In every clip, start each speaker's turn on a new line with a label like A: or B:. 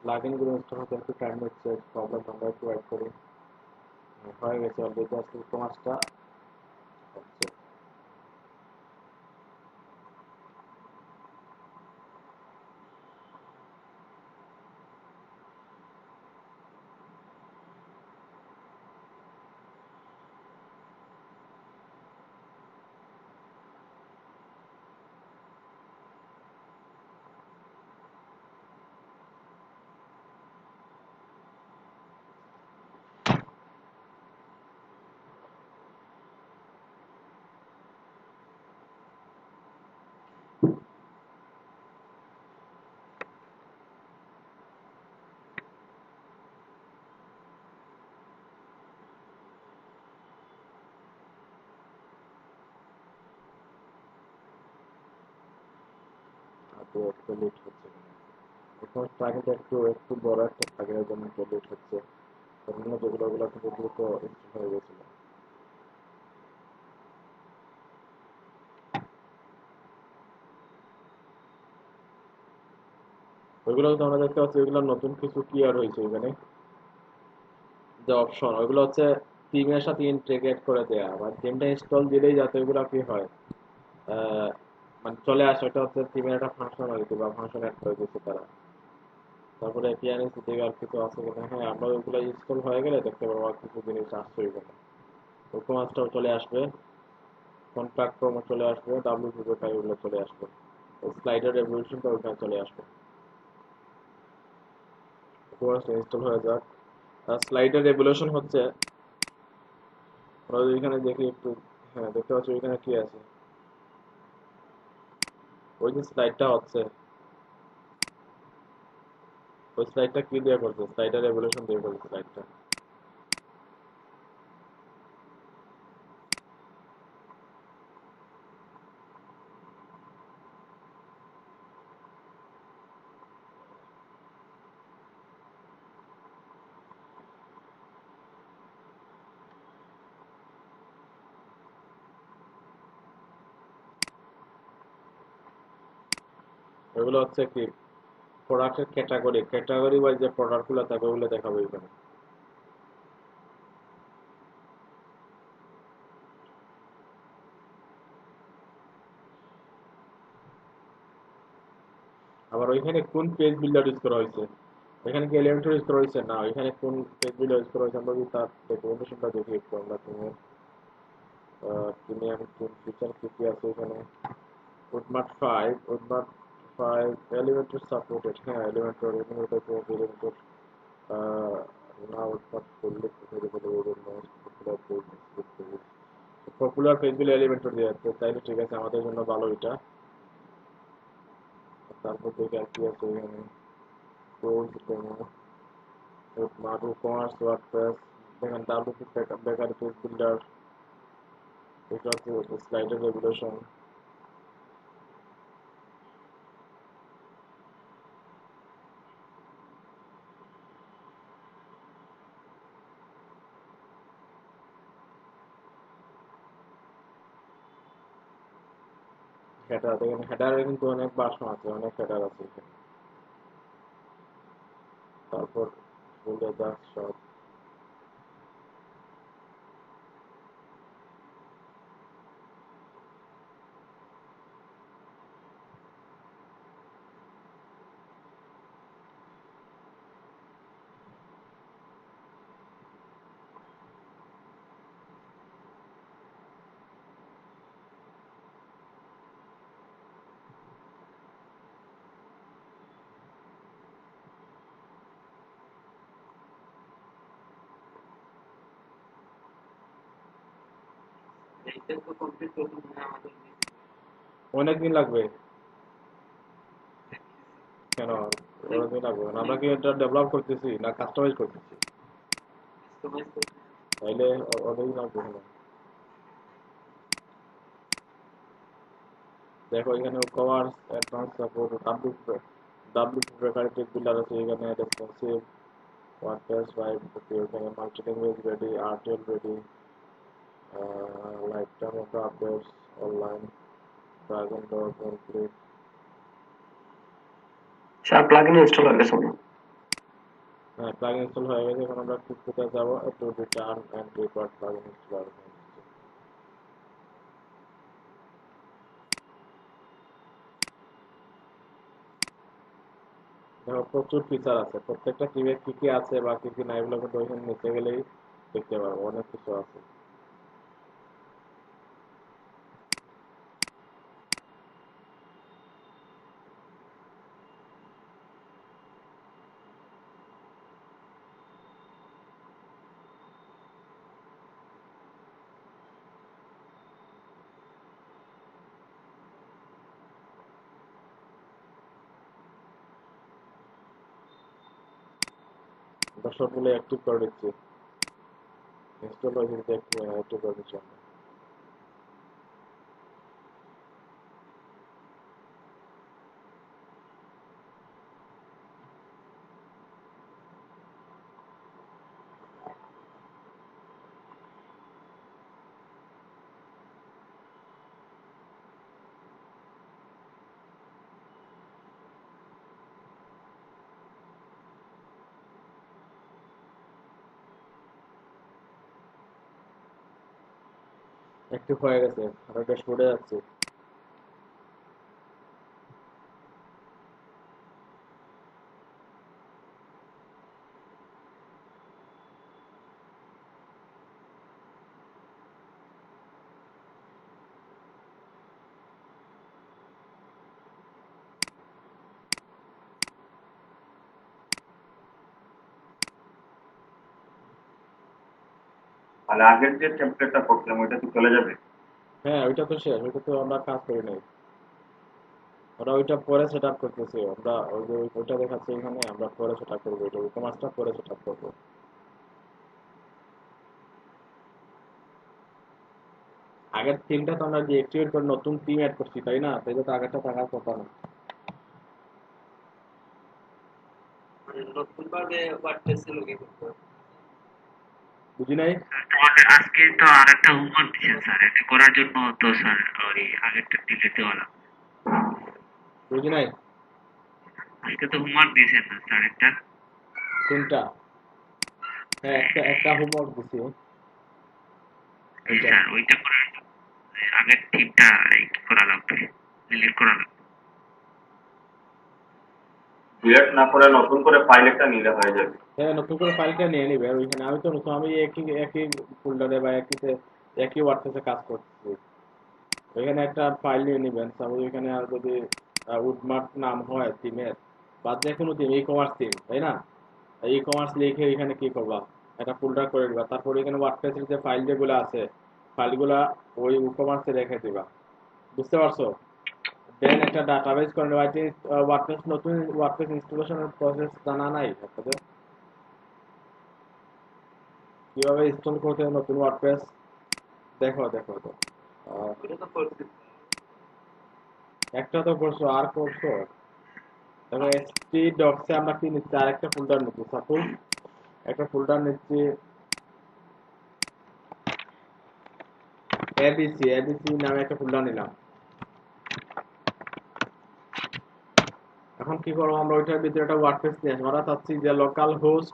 A: Plugin গুলো install হতে একটু টাইম নিচ্ছে, প্রবলেম আমরা একটু ওয়েট করি। হয়ে গেছে অলরেডি, আজকে কমার্সটা হচ্ছে। তো একটু লেট হচ্ছে, এখন প্লাগইনটা একটু একটু বড় একটা প্লাগইনের জন্য একটু লেট হচ্ছে। অন্য যেগুলো ওগুলো কিন্তু দ্রুত ইনস্টল হয়ে গেছিল। ওইগুলো তো আমরা দেখতে পাচ্ছি, ওইগুলো নতুন কিছু কি আর হয়েছে এখানে, যে অপশন ওইগুলো হচ্ছে থিমের সাথে ইন্টিগ্রেট করে দেয়া, বা থিমটা ইনস্টল দিলেই যাতে ওইগুলো কি হয়, আহ, মানে চলে আসে। ওটা হচ্ছে থিমের একটা ফাংশনালিটি বা ফাংশন অ্যাড করে দিচ্ছে তারা। তারপরে পিয়ানিস থেকে আর কিছু আছে কিনা, হ্যাঁ আমরা ওইগুলো ইনস্টল হয়ে গেলে দেখতে পারবো আর কিছু জিনিস আসছে ওইখানে। ওকমাসটাও চলে আসবে, কন্ট্রাক্ট প্রোমো চলে আসবে, ডাব্লিউ ওগুলো চলে আসবে, স্লাইডার রেভলিউশনটা ওইখানে চলে আসবে। ওকমাসটা ইনস্টল হয়ে যাক। স্লাইডার রেভলিউশন হচ্ছে, আমরা ওইখানে দেখি একটু, হ্যাঁ দেখতে পাচ্ছি ওইখানে কি আছে, ওই যে স্লাইডটা হচ্ছে, ওই স্লাইডটা কি দিয়ে করছে, স্লাইডার রেভলিউশন দিয়ে করছে স্লাইডটা। ওইগুলো হচ্ছে কি প্রোডাক্টের ক্যাটাগরি, ক্যাটাগরি ওয়াইজ যে প্রোডাক্টগুলো থাকে ওগুলো দেখাবো এখানে। আবার ওইখানে কোন পেজ বিল্ডার ইউজ করা হয়েছে, এখানে কি এলিমেন্টর ইউজ করা হয়েছে, না ওইখানে কোন পেজ বিল্ডার ইউজ করা হয়েছে আমরা যদি তার ডকুমেন্টেশনটা দেখি একটু আমরা। তুমি আমি কোন ফিচার কি কি আছে এখানে। উডমার্ট 5, উডমার্ট 5 এলিমেন্টর সাপোর্টেড, হ্যাঁ এলিমেন্টর এলিমেন্টর না উডমার্ট করলে পপুলার পেজগুলো এলিমেন্টর দিয়ে যাচ্ছে, তাইলে ঠিক আছে আমাদের জন্য ভালো এটা। তারপর থেকে আর কি আছে এখানে, course demo, Woodmart commerce WordPress, দেখেন ডাব্লিউপি বেকার পেজ বিল্ডার, এটা হচ্ছে স্লাইডার রেগুলেশন। হেডার দেখেন, হেডারে কিন্তু অনেক ভার্সন আছে, অনেক হেডার আছে এখানে। তারপর বলে দাস সব, অনেকদিন লাগবে। কেন অনেকদিন লাগবে না? আমরা কি এটা ডেভেলপ করতেছি না কাস্টমাইজ করতেছি? তাইলে অনেকদিন লাগবে কেন? দেখো এখানে কভার, অ্যাডভান্স সাপোর্ট, ডাব্লিউ প্রেফারেটিভ বিল্ডার আছে এখানে, রেসপন্সিভ ওয়ার্ডপ্রেস 5, ওকে এখানে multi language ready, RTL ready, life time of updates, online drag and drop complete.
B: Sir plugin install হয়ে গেছে মনে হয়।
A: হ্যাঁ, প্লাগইন ইনস্টল হয়ে গেছে। এখন আমরা কোথায় যাব, একটু return and report plugin install. দেখো প্রচুর ফিচার আছে, প্রত্যেকটা টিমে কি কি আছে বা কি কি নাই এগুলো কিন্তু ওইখানে নিচে গেলেই দেখতে পারবো, অনেক কিছু আছে। আমরা সবগুলো অ্যাক্টিভ করে দিচ্ছি, ইনস্টল হয়েছে কিন্তু অ্যাক্টিভ করে দিচ্ছি আমরা। অ্যাক্টিভ হয়ে গেছে, আমরা ড্যাশবোর্ডে যাচ্ছি।
B: তাহলে আগের যে টেমপ্লেটটা করছিলাম ওইটা কি চলে যাবে?
A: হ্যাঁ, ওইটা তো শেষ, ওইটা তো আমরা কাজ করি নাই। ওরা ওইটা পরে সেট আপ করতেছি, আমরা ওই যে ওইটা দেখাচ্ছে এখানে, আমরা পরে সেট আপ করবো, ওইটা কমার্সটা পরে সেট আপ করবো। আগের থিমটা তো আমরা ডিএক্টিভেট করে নতুন টিম অ্যাড করছি, তাই না? তাই তো আগেরটা থাকার কথা না।
C: নতুন ভাবে ওয়ার্ডপ্রেসে লগ ইন করতে হবে।
A: বুঝি নাই।
D: স্যার তোমাকে আজকে তো আরেকটা হোমওয়ার্ক দিয়েছেন স্যার, এটা করার জন্য তো স্যার ওই আগেরটা ডিলিট দেওয়া লাগবে।
A: বুঝি নাই।
D: আজকে তো হোমওয়ার্ক দিয়েছেন না স্যার একটা?
A: কোনটা? হ্যাঁ, একটা একটা হোমওয়ার্ক দিছি।
D: এই
A: ওইটা
D: স্যার ওইটা করার জন্য আগের ঠিকটা করা লাগবে, ডিলিট করা লাগবে।
B: ডিলেট না করে নতুন করে ফাইল একটা নিলে হয়ে যাবে।
A: হ্যাঁ, নতুন করে ফাইলটা নিয়ে নিবে। আর ওইখানে আমি তো নতুন, আমি একই একই ফোল্ডারে বা একই ওয়ার্ডপ্রেসে কাজ করতেছি। ওইখানে একটা ফাইল নিয়ে নিবেন, সাপোজ ওইখানে আর যদি উডমার্ক নাম হয় টিমের, বা যে কোনো টিম, ই কমার্স টিম, তাই না? ই কমার্স লিখে এখানে কি করবা, একটা ফোল্ডার করে দিবা, তারপর এখানে ওয়ার্ডপ্রেসের যে ফাইল যেগুলো আছে ফাইলগুলা ওই ই কমার্সে রেখে দিবা। বুঝতে পারছো? দেন একটা ডাটাবেস করে নেওয়া। ওয়ার্ডপ্রেস, নতুন ওয়ার্ডপ্রেস ইনস্টলেশনের প্রসেস জানা নাই আপনাদের? কিভাবে ইনস্টল করতে হয় নতুন ওয়ার্ডপ্রেস? দেখো দেখো তো। আহ,
C: ওটা তো করছি।
A: একটা তো করছো, আর করছো? দেখো এসটি ডক্সে আমরা কি নিচ্ছি, আর একটা ফোল্ডার নিচ্ছি। সাপোজ একটা ফোল্ডার নিচ্ছি এবিসি, এবিসি নামে একটা ফোল্ডার নিলাম। এখন কি করবো, আমরা ওইটার ভিতরে একটা ওয়ার্ডপ্রেস নিয়ে আসবো। আমরা চাচ্ছি যে লোকাল হোস্ট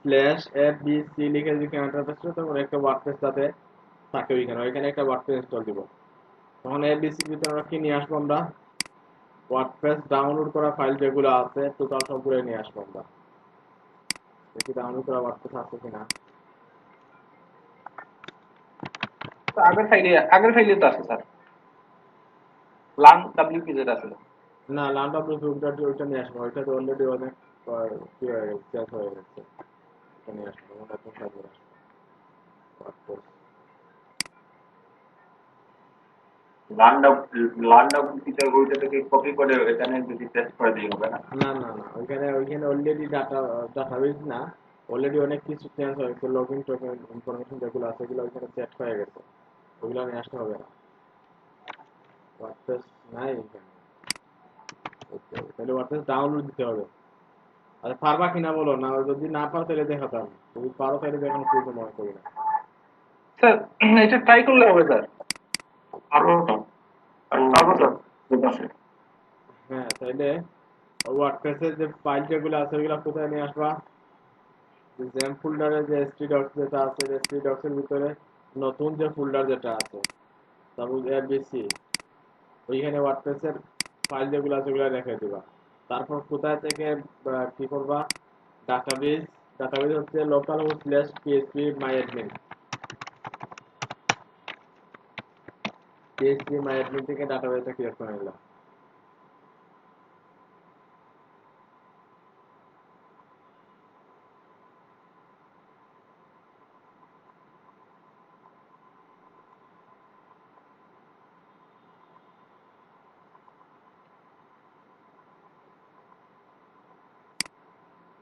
A: স্ল্যাশ এবিসি লিখে যদি এন্টারপ্রেস করি, তখন একটা ওয়ার্ডপ্রেস যাতে থাকে ওইখানে, ওইখানে একটা ওয়ার্ডপ্রেস ইনস্টল দিব। তখন এবিসির ভিতরে আমরা কি নিয়ে আসবো, আমরা ওয়ার্ডপ্রেস ডাউনলোড করা ফাইল যেগুলো আছে টোটাল সবগুলো নিয়ে আসবো আমরা। দেখি ডাউনলোড করা ওয়ার্ডপ্রেস আছে কিনা।
C: তো আগের ফাইলে তো আছে স্যার, লার্ন WPZ আছে।
A: না, ল্যান্ড অফ ওইটা নিয়ে আসবো, ওইটা তো অলরেডি অনেক কি হয়ে গেছে, চেঞ্জ হয়ে গেছে। ওটা নিয়ে আসবো, ওটা তো ফাইল নিয়ে আসবো WordPress।
B: ফিচার ওইটা থেকে কপি করে এখানে যদি পেস্ট করে দিই হবে না?
A: না না না, ওইখানে ওইখানে অলরেডি ডাটাবেস না, অলরেডি অনেক কিছু চেঞ্জ হয়ে গেছে। লগ ইন টোকেন ইনফরমেশন যেগুলো আছে এগুলো ওইখানে সেট হয়ে গেছে, ওগুলো নিয়ে আসতে হবে না। ওয়ার্ডপ্রেস নাই এখানে। ওকে, তাহলে ওয়ার্ডপ্রেস ডাউনলোড দিতে হবে। আচ্ছা, পারবা কিনা বলো না, যদি না পারো তাহলে দেখাতাম, যদি পারো তাহলে দেখানো প্রয়োজন মনে করি না।
C: স্যার এটা ট্রাই করলে হবে স্যার।
B: আরো
C: পারবো স্যার।
B: ঠিক আছে।
A: হ্যাঁ, তাইলে ওয়ার্ডপ্রেসের যে ফাইল যেগুলো আছে ওইগুলো কোথায় নিয়ে আসবা? জেম ফোল্ডারে যে stdocs যেটা আছে, stdocs এর ভিতরে নতুন যে ফোল্ডার যেটা আছে, তারপর abc, ওইখানে ওয়ার্ডপ্রেসের ফাইল যেগুলো আছে ওগুলো রেখে দিবা। তারপর কোথায় থেকে কি করবা, ডাটাবেজ, ডাটাবেজ হচ্ছে local host slash PHP my admin, PHP my admin থেকে ডাটাবেজটা ক্রিয়েট করে নিলাম।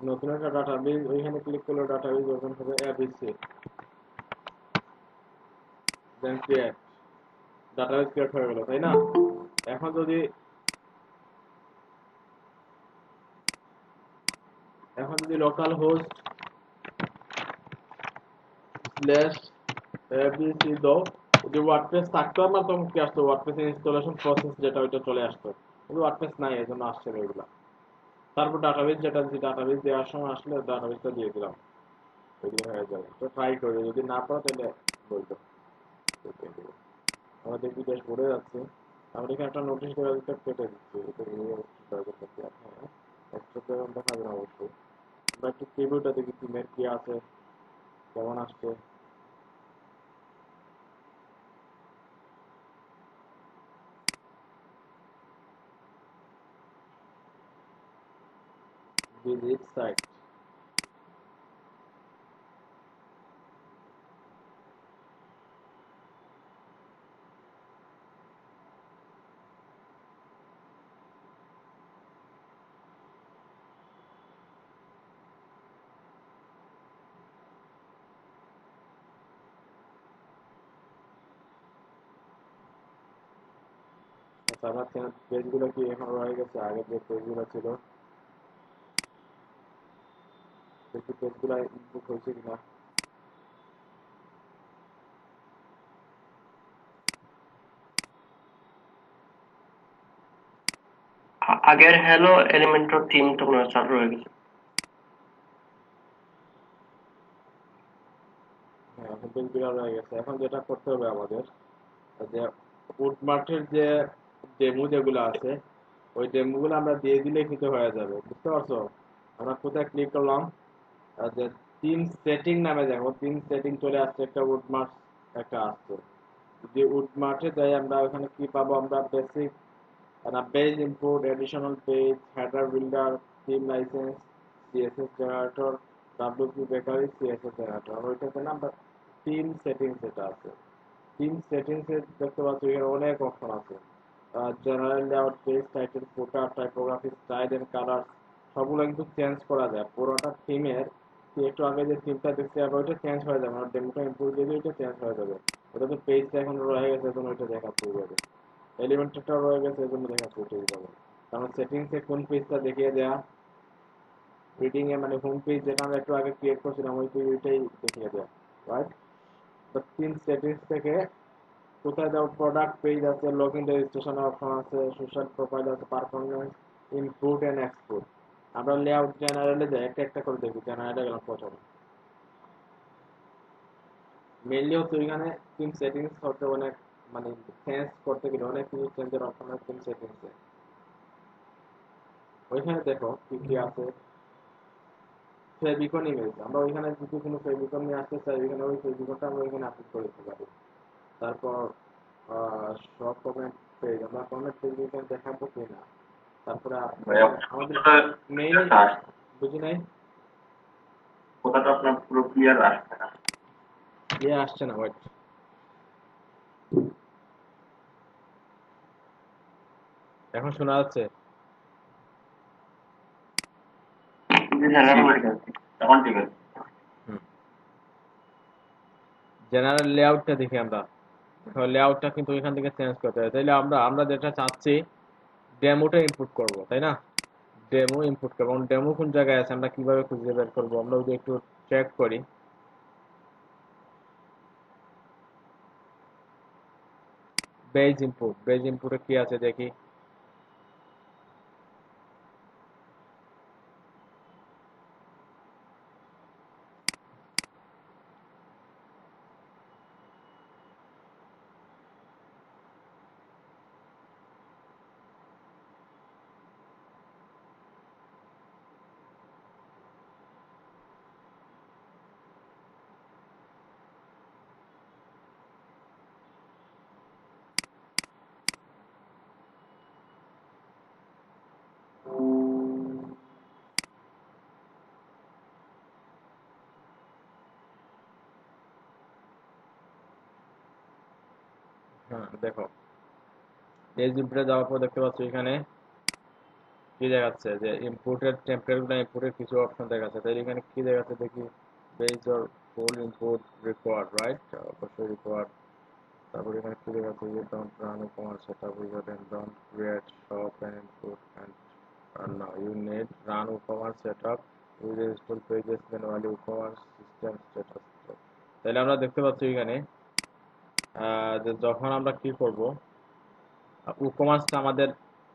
A: নতুন একটা ডাটাবেজ, ওইখানে ক্লিক করলে ডাটাবেজ ওপেন হবে, এবিসি দেন ক্রিয়েট, ডাটাবেজ ক্রিয়েট হয়ে গেল, তাই না? এখন যদি লোকাল হোস্ট স্ল্যাশ এবিসি দাও, যদি ওয়ার্ডপ্রেস থাকতো আমার তখন কি আসতো, ওয়ার্ডপ্রেস ইনস্টলেশন প্রসেস যেটা ওইটা চলে আসতো, কিন্তু ওয়ার্ডপ্রেস নাই এই জন্য আসছে না এগুলা। তারপর ডাটাবেজ যেটা দিচ্ছি, ডাটাবেজ দেওয়ার সময় আসলে ডাটাবেজটা দিয়ে দিলাম, ওইগুলো হয়ে যাবে। তো ট্রাই করি, যদি না পারো তাহলে বলবো। আমাদের বিদেশ পড়ে যাচ্ছে, আমরা এখানে একটা নোটিশ দেওয়া দিতে কেটে দিচ্ছি, এটা নিয়ে হ্যাঁ একটা তো দেখা যাবে অবশ্যই। আমরা একটু প্রিভিউটা দেখি টিমের কি আছে, কেমন আসছে। ভিজিট সাইট, আচ্ছা আমার পেজগুলো কি এখন রয়ে গেছে, আগের যে পেজগুলো ছিল দেখি পেজগুলো ইনপুট হয়েছে কিনা।
E: আগের হ্যালো এলিমেন্টর টিম তো মনে হয় চালু হয়ে গেছে।
A: হ্যাঁ এখন পেজগুলো রয়ে গেছে। এখন যেটা করতে হবে আমাদের, যে উডমার্টের যে ডেমো যেগুলো আছে, ওই ডেমোগুলো আমরা দিয়ে দিলেই কিন্তু হয়ে যাবে, বুঝতে পারছো? আমরা কোথায় ক্লিক করলাম, যে টিম সেটিং নামে দেখো, টিম সেটিং চলে আসছে, একটা উডমার্ট একটা আসছে। যদি উডমার্টে যাই আমরা ওখানে কি পাবো, আমরা basic page input, additional page, header builder, theme licence, CSS generator, WP bakery, CSS generator, ওইটাতে না আমরা টিম সেটিংস যেটা আছে, টিম সেটিংস এর দেখতে পাচ্ছি এখানে অনেক অপশন আছে। General layout, page title, footer, typography, style and colour, সবগুলো কিন্তু চেঞ্জ করা যায়। পুরোটা থিমের একটু আগে যে থিমটা দেখছি আবার ওইটা চেঞ্জ হয়ে যাবে, আর ডেমোটা ইম্প্রুভ দিলে ওইটা চেঞ্জ হয়ে যাবে। ওটা তো পেজটা এখন রয়ে গেছে, এখন ওইটা দেখাচ্ছে এইভাবে, এলিমেন্টটা রয়ে গেছে এই জন্য দেখাচ্ছে ওইটা এইভাবে। কারণ সেটিংসে কোন পেজটা দেখিয়ে দেয়া, রিডিং এ মানে হোম পেজ যেটা আমরা একটু আগে ক্রিয়েট করছিলাম ওই পেজ ওইটাই দেখিয়ে দেয়া, রাইট? তো তিন সেটিংস থেকে কোথায় যাও, প্রোডাক্ট পেজ আছে, লগ ইন রেজিস্ট্রেশন অপশন আছে, সোশ্যাল প্রোফাইল আছে, পারফরমেন্স, ইনপুট এন্ড এক্সপোর্ট। আমরা লেআউট জেনারেলে যাই, একটা একটা করে দেখি। জেনারেলে গেলাম প্রথমে, মেইনলি হচ্ছে ওইখানে থিম সেটিংস হচ্ছে অনেক, মানে চেঞ্জ করতে গেলে অনেক কিছু চেঞ্জের অপশন আছে থিম সেটিংসে। ওইখানে দেখো কি কি আছে। ফেভিকন ইমেজ, আমরা ওইখানে যদি কোনো ফেভিকন নিয়ে আসতে চাই, ওইখানে ওই ফেভিকনটা আমরা ওইখানে আপলোড করে দিতে পারি। তারপর সব কমেন্ট পেজ, আমরা কমেন্ট পেজ এখানে দেখাবো কিনা। তারপরে
B: ভাইয়া
A: আমাদের
B: কোথাটা
A: মেইন,
B: আসছে,
A: বুঝি নাই,
B: কোথাটা আপনার পুরো ক্লিয়ার আসছে না।
A: ইয়ে আসছে না, ওয়েট, এখন শোনা যাচ্ছে?
B: এখন ঠিক আছে।
A: জেনারেল লেআউটটা দেখি আমরা, লেআউটটা কিন্তু এখান থেকে চেঞ্জ করতে হবে। তাইলে আমরা আমরা যেটা চাচ্ছি ডেমোটা ইনপুট করব, তাই না? ডেমো ইনপুট করবো, ডেমো কোন জায়গায় আছে আমরা কিভাবে খুঁজে বের করবো, আমরা যদি একটু চেক করি। বেজ ইনপুট, বেজ ইনপুটে কি আছে দেখি। দেখো পেজ ইনপুটে যাওয়ার পর দেখতে পাচ্ছ এখানে কি দেখাচ্ছে যে ইনপুটের টেম্পলেটগুলো ইনপুটের কিছু অপশন দেখাচ্ছে, তাই এখানে কি দেখাচ্ছে দেখি, base or full input required, right, অবশ্যই রিকোয়ার্ড। তারপর এখানে কি দেখাচ্ছে যে don't run ecommerce setup wizard and don't create shop and input and now you need run ecommerce setup with install pages manually ecommerce system status. তাহলে আমরা দেখতে পাচ্ছি এখানে যে যখন আমরা কি করব, ই-কমার্সটা আমাদের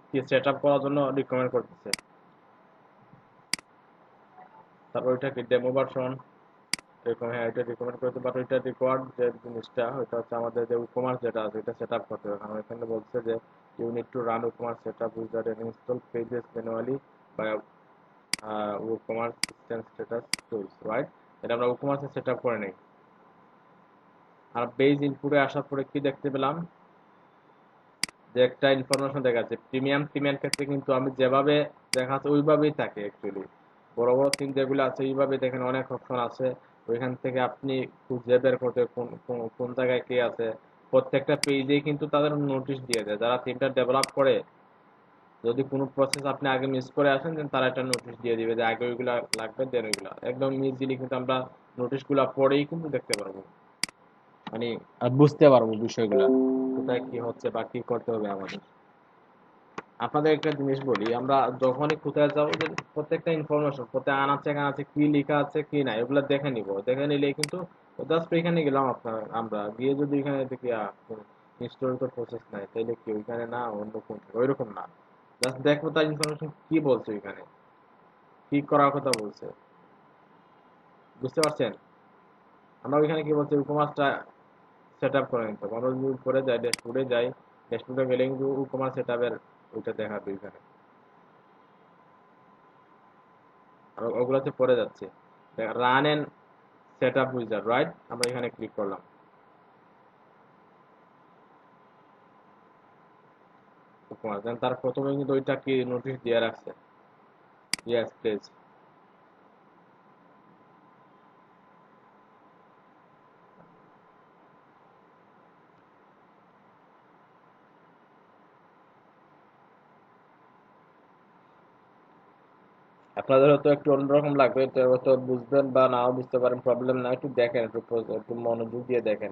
A: কি সেটআপ করার জন্য রিকমেন্ড করতেছে। তারপর ওইটা কি ডেমো ভার্সন, এরকম, হ্যাঁ এটা রিকমেন্ড করতে, বাট ওইটা রিকোয়ার্ড যে জিনিসটা ওইটা হচ্ছে আমাদের যে ই-কমার্স যেটা আছে এটা সেট আপ করতে হবে। কারণ এখানে বলছে যে you need to run ecommerce set up wizard and install pages manually by ecommerce system status tools, right. এটা আমরা ই-কমার্সে সেট আপ করে নেই। আর বেজ ইনপুটে আসার পরে কি দেখতে পেলাম যে একটা ইনফরমেশন দেখাচ্ছে প্রিমিয়াম থিমের ক্ষেত্রে কিন্তু আমি যেভাবে দেখাচ্ছে ওইভাবেই থাকে অ্যাকচুয়ালি। বড় বড় থিম যেগুলো আছে ওইভাবে দেখেন অনেক অপশন আছে, ওইখান থেকে আপনি খুঁজে বের করতে কোন কোন জায়গায় কে আছে। প্রত্যেকটা পেজেই কিন্তু তাদের নোটিশ দিয়ে দেয়, যারা থিমটা ডেভেলপ করে যদি কোনো প্রসেস আপনি আগে মিস করে আসেন দেন তারা একটা নোটিশ দিয়ে দিবে যে আগে ওইগুলা লাগবে দেন ওইগুলা একদম ইজিলি কিন্তু আমরা নোটিশগুলো পড়েই কিন্তু দেখতে পারবো, মানে আর বুঝতে পারবো বিষয়গুলো কোথায় কি হচ্ছে বা কি করতে হবে আমাদের। আপনাদের একটা জিনিস বলি, আমরা যখনই কোথায় যাবো যে প্রত্যেকটা ইনফরমেশন প্রত্যেক আনাচে কানাচে কি লেখা আছে কি না এগুলো দেখে নিব, দেখে নিলে কিন্তু জাস্ট এখানে গেলাম আপনার আমরা গিয়ে যদি এখানে দেখি ইনস্টল তো প্রসেস নাই তাইলে কি ওইখানে না অন্য কোন ওইরকম না, জাস্ট দেখবো তার ইনফরমেশন কি বলছে ওইখানে কি করার কথা বলছে, বুঝতে পারছেন। আমরা ওইখানে কি বলছে ই-কমার্সটা সেট আপ করে নিতে হবে। আমরা যদি উপরে যাই ড্যাশবোর্ডে যাই, ড্যাশবোর্ডে গেলে কিন্তু ই-কমার্স সেট আপের ওইটা দেখাবে ওইখানে, আর ওগুলোতে পড়ে যাচ্ছে run and set up wizard, right. আমরা এখানে ক্লিক করলাম ই-কমার্স, দেন তার প্রথমে কিন্তু ওইটা কি নোটিশ দিয়ে রাখছে, ইয়েস প্লিজ। আপনাদের হয়তো একটু অন্যরকম লাগবে, তো হয়তো বুঝবেন বা নাও বুঝতে পারেন, প্রবলেম না, একটু দেখেন, একটু মনোযোগ দিয়ে দেখেন।